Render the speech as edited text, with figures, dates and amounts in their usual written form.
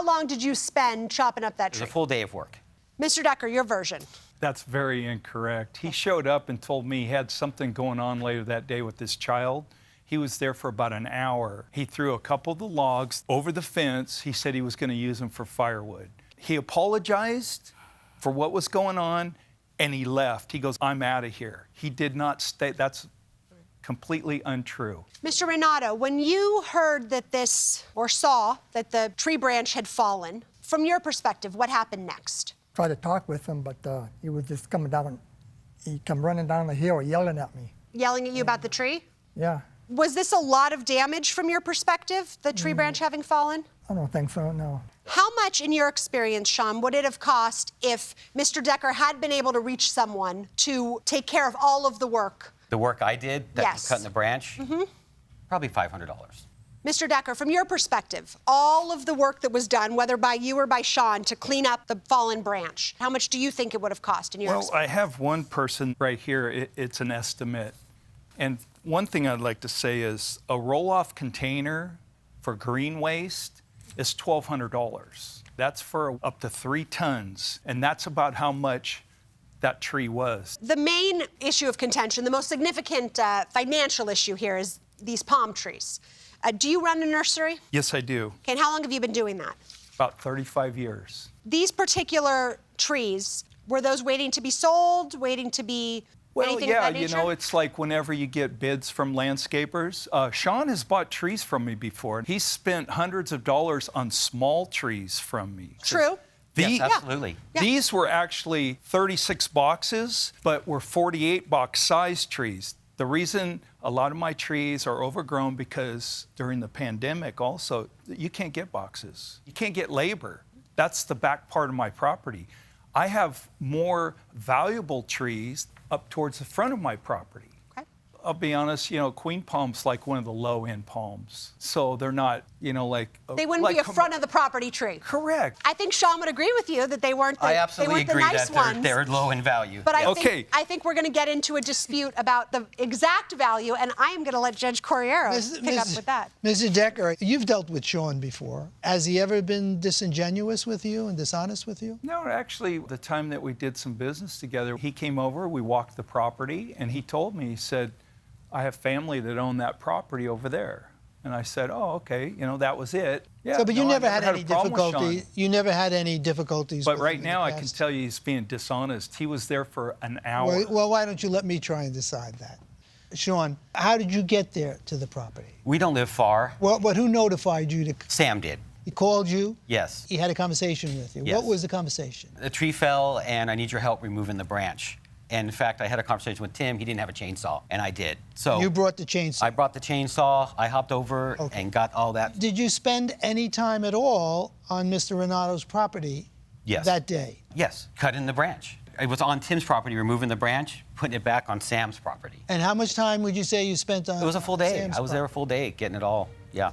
How long did you spend chopping up that It tree? was a full day of work. Mr. Decker, your version. That's very incorrect. He showed up and told me he had something going on later that day with his child. He was there for about an hour. He threw a couple of the logs over the fence. He said he was going to use them for firewood. He apologized for what was going on, and he left. He goes, I'm out of here. He did not stay. That's completely untrue. Mr. Renato, when you heard that this, or saw that the tree branch had fallen, from your perspective, what happened next? Tried to talk with him, but he was just coming down. He come running down the hill, yelling at me. Yelling at you about the tree? Yeah, Was this a lot of damage from your perspective, the tree branch having fallen? I don't think so, no. How much, in your experience, Sean, would it have cost if Mr. Decker had been able to reach someone to take care of all of the work? The work I did, that Yes. was cutting the branch, probably $500. Mr. Decker, from your perspective, all of the work that was done, whether by you or by Sean, to clean up the fallen branch, how much do you think it would have cost in your Well, experience? I have one person right here. It's an estimate. And one thing I'd like to say is a roll-off container for green waste is $1,200. That's for up to 3 tons, and that's about how much that tree was. The main issue of contention, the most significant financial issue here is these palm trees. Do you run a nursery? Yes, I do. Okay, and how long have you been doing that? About 35 years. These particular trees, were those waiting to be sold, waiting to be Well, anything yeah, of that you nature? know, it's like whenever you get bids from landscapers. Sean has bought trees from me before. He's spent hundreds of dollars on small trees from me. True. Yes, The- absolutely. Yeah. These were actually 36 boxes, but were 48 box size trees. The reason a lot of my trees are overgrown because during the pandemic also, you can't get boxes. You can't get labor. That's the back part of my property. I have more valuable trees up towards the front of my property. Okay. I'll be honest, you know, queen palm's like one of the low-end palms. So they're not, you know, like... They wouldn't be a front of the property tree. Correct. I think Sean would agree with you that they weren't the, I they absolutely weren't the agree nice that ones. they're low in value. But Okay. I think we're going to get into a dispute about the exact value, and I am going to let Judge Corriero pick up with that. Mr. Decker, you've dealt with Sean before. Has he ever been disingenuous with you and dishonest with you? No, actually, the time that we did some business together, he came over, we walked the property, and he told me, he said, I have family that own that property over there. And I said, oh, okay, you know, that was it. Yeah, So, but you no, I never had a any problem with difficulty. Sean. You never had any difficulties. But with right him in now, the I can past? tell you he's being dishonest. He was there for an hour. Well, why don't you let me try and decide that? Sean, how did you get there to the property? We don't live far. Well, but who notified you to? Sam did. He called you. Yes. He had a conversation with you. Yes. What was the conversation? The tree fell, and I need your help removing the branch. And in fact, I had a conversation with Tim. He didn't have a chainsaw, and I did. So You brought the chainsaw. I brought the chainsaw. I hopped over Okay. and got all that. Did you spend any time at all on Mr. Renato's property Yes. that day? Yes, cutting the branch. It was on Tim's property, removing the branch, putting it back on Sam's property. And how much time would you say you spent on It was a full day. Sam's I was there a property? full day getting it all. Yeah.